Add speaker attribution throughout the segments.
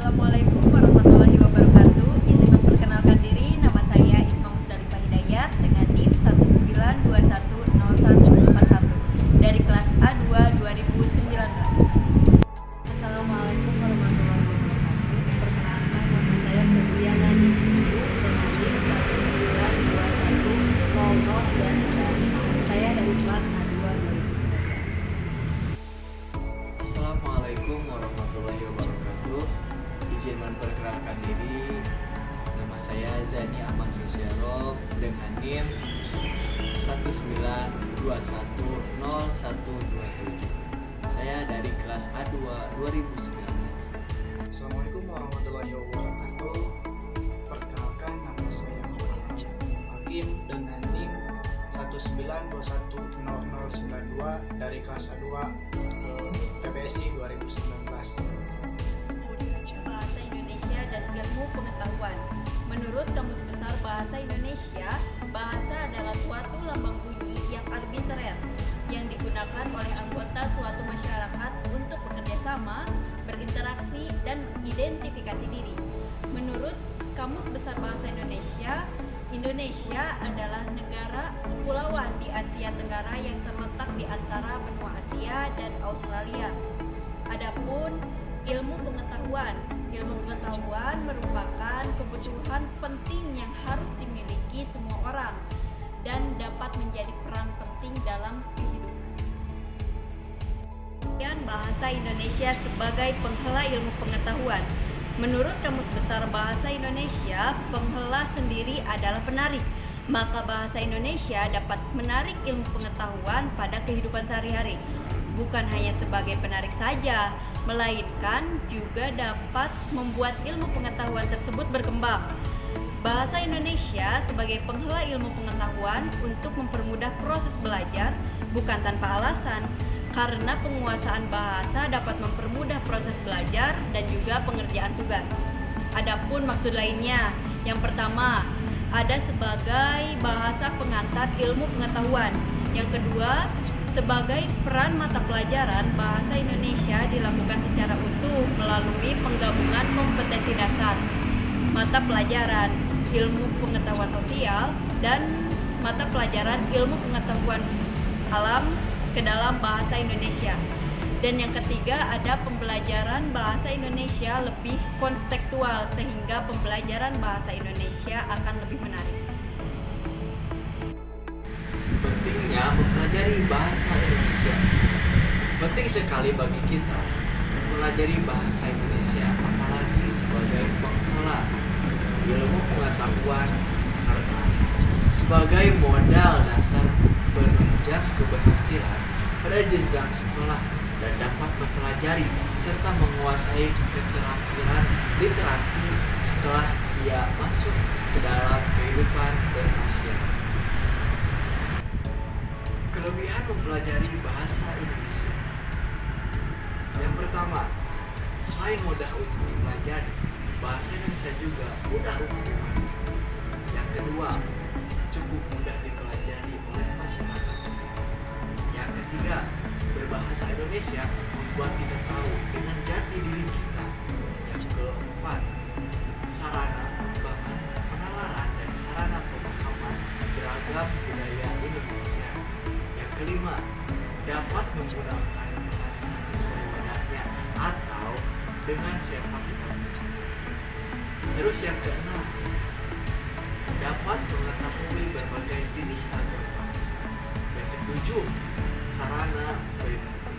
Speaker 1: Assalamualaikum warahmatullahi wabarakatuh. Izin memperkenalkan diri, nama saya Isma Musdalifah Hidayat dengan NIM 192101141 dari kelas A2 2019.
Speaker 2: Assalamualaikum warahmatullahi wabarakatuh. Perkenalkan, nama saya Febriana Dindu dengan NIM 1921009. Saya dari kelas A2 2019.
Speaker 3: Assalamualaikum warahmatullahi wabarakatuh. Izin memperkenalkan diri, nama saya Zani Aman Rusyarov dengan NIM 192101127. Saya dari kelas A2 2019.
Speaker 4: Assalamualaikum warahmatullahi wabarakatuh. Perkenalkan, nama saya Hakim dengan NIM 192100092 dari kelas A2 PPSI 2019.
Speaker 1: Bahasa Indonesia dan ilmu pengetahuan. Menurut Kamus Besar Bahasa Indonesia, bahasa adalah suatu lambang bunyi yang arbitrer yang digunakan oleh anggota suatu masyarakat untuk bekerja sama, berinteraksi, dan identifikasi diri. Menurut Kamus Besar Bahasa Indonesia, Indonesia adalah negara kepulauan di Asia Tenggara yang terletak di antara benua Asia dan Australia. Adapun ilmu pengetahuan merupakan kebutuhan penting yang harus dimiliki semua orang dan dapat menjadi peran penting dalam kehidupan. Bahasa Indonesia sebagai penghela ilmu pengetahuan. Menurut Kamus Besar Bahasa Indonesia, penghela sendiri adalah penarik. Maka bahasa Indonesia dapat menarik ilmu pengetahuan pada kehidupan sehari-hari. Bukan hanya sebagai penarik saja, melainkan juga dapat membuat ilmu pengetahuan tersebut berkembang. Bahasa Indonesia sebagai penghela ilmu pengetahuan untuk mempermudah proses belajar bukan tanpa alasan, karena penguasaan bahasa dapat mempermudah proses belajar dan juga pengerjaan tugas. Adapun maksud lainnya, yang pertama, ada sebagai bahasa pengantar ilmu pengetahuan. Yang kedua, sebagai peran mata pelajaran bahasa Indonesia dilakukan secara utuh melalui penggabungan kompetensi dasar, mata pelajaran ilmu pengetahuan sosial, dan mata pelajaran ilmu pengetahuan alam ke dalam bahasa Indonesia. Dan yang ketiga, ada pembelajaran bahasa Indonesia lebih konstekstual sehingga pembelajaran bahasa Indonesia akan lebih menarik.
Speaker 3: Pentingnya mempelajari bahasa Indonesia. Penting sekali bagi kita mempelajari bahasa Indonesia, apalagi sebagai penghela ilmu pengetahuan, karena sebagai modal dasar penunjang keberhasilan pada jenjang sekolah dan dapat mempelajari serta menguasai keterampilan literasi setelah ia masuk ke dalam kehidupan bermasyarakat. Kelebihan mempelajari bahasa Indonesia. Yang pertama, selain mudah untuk dipelajari, bahasa Indonesia juga mudah untuk dipahami. Yang kedua, cukup mudah dipelajari oleh masyarakat sendiri. Yang ketiga, berbahasa Indonesia membuat kita tahu dengan jati diri kita. Yang keempat, sarana pengembangan penalaran dan sarana pemahaman beragam budaya Indonesia. Yang kelima, dapat menggunakan bahasa sesuai wadahnya atau dengan siapa kita bicara. Terus yang keenam, dapat mengetahui berbagai jenis agama bangsa. Yang ketujuh, sarana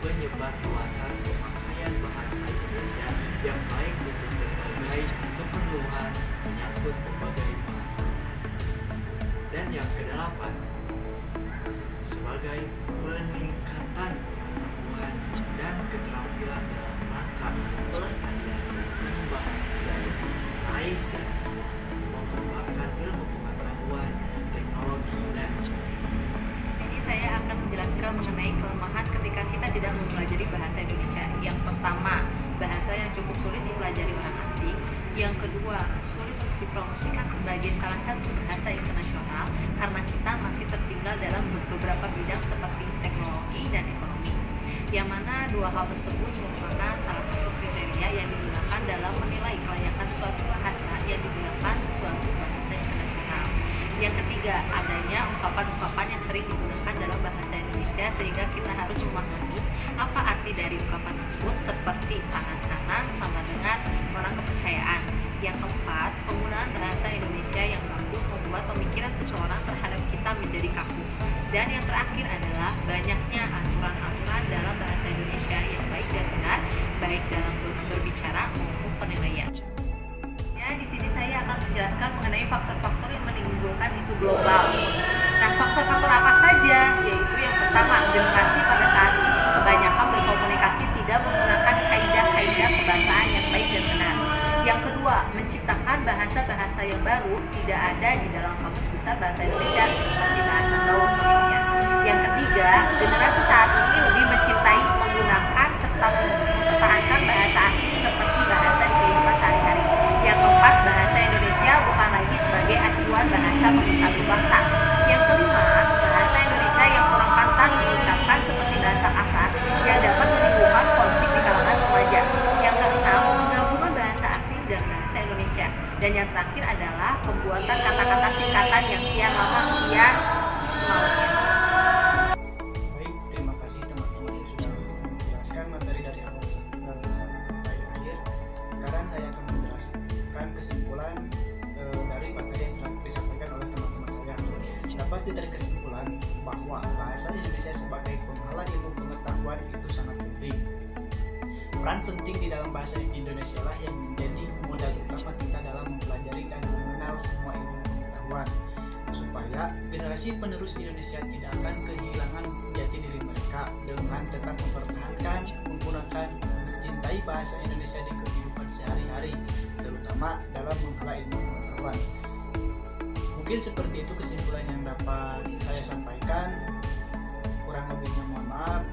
Speaker 3: penyebar luasan pemakaian bahasa Indonesia yang baik untuk berbagai keperluan menyangkut berbagai bahasa. Dan yang kedelapan, sebagai peningkatan pengetahuan dan keterampilan dalam rangka pelestarian dan pengembangan budaya, baik dan mengembangkan ilmu pengetahuan, teknologi, dan sebagainya.
Speaker 2: Ini saya akan menjelaskan mengenai kelemahan ketika kita tidak mempelajari bahasa Indonesia. Yang pertama, bahasa yang cukup sulit dipelajari orang asing. Yang kedua, sulit untuk dipromosikan sebagai salah satu bahasa internasional karena kita masih tertinggal dalam beberapa bidang seperti teknologi dan ekonomi. Yang mana dua hal tersebut merupakan salah satu kriteria yang digunakan berperan dalam menilai kelayakan suatu bahasa yang digunakan suatu bahasa internasional. Yang ketiga, adanya ungkapan-ungkapan yang sering digunakan dalam bahasa Indonesia sehingga kita harus memahami apa arti dari ungkapan tersebut, seperti tangan kanan sama dengan orang kepercayaan. Yang keempat, penggunaan bahasa Indonesia yang baku membuat pemikiran seseorang terhadap kita menjadi kaku. Dan yang terakhir adalah banyaknya aturan-aturan dalam bahasa Indonesia yang baik dan benar, baik dalam berbicara maupun penilaian. Ya, di sini saya akan menjelaskan mengenai faktor-faktor yang menimbulkan isu global. Nah, faktor-faktor apa saja? Yaitu yang pertama, generasi pada saat ini kebanyakan berkomunikasi tidak menggunakan kaidah-kaidah kebahasaan yang baik dan benar. Yang kedua, menciptakan bahasa-bahasa yang baru tidak ada di dalam kamus besar bahasa Indonesia seperti bahasa gaul contohnya. Yang ketiga, generasi saat ini lebih mencintai menggunakan serta mempertahankan bahasa asing seperti bahasa di kehidupan sehari-hari. Yang keempat, bahasa Indonesia bukan lagi sebagai acuan bahasa pemersatu bangsa. Yang kelima, bahasa Indonesia yang kurang pantas diucapkan seperti bahasa kasar yang dapat menimbulkan konflik di kalangan remaja. Yang keenam, penggabungan bahasa asing dan bahasa Indonesia. Dan yang terakhir adalah pembuatan kata-kata singkatan yang kian lama kian semaunya.
Speaker 4: Baik, terima kasih teman-teman yang sudah menjelaskan materi dari awal sampai akhir. Sekarang saya akan menjelaskan kesimpulan dari materi yang telah disampaikan oleh teman-teman saya. Dapat ditarik kesimpulan bahwa bahasa Indonesia sebagai penghala ilmu pengetahuan itu sangat penting. Peran penting di dalam bahasa Indonesia lah yang menjadi modal utama kita dalam mempelajari dan mengenal semua ilmu pengetahuan, supaya generasi penerus Indonesia tidak akan kehilangan jati diri mereka dengan tetap mempertahankan, menggunakan, mencintai bahasa Indonesia di kehidupan sehari-hari, terutama dalam mengelola ilmu pengetahuan. Mungkin seperti itu kesimpulan yang dapat saya sampaikan. Kurang lebihnya mohon maaf.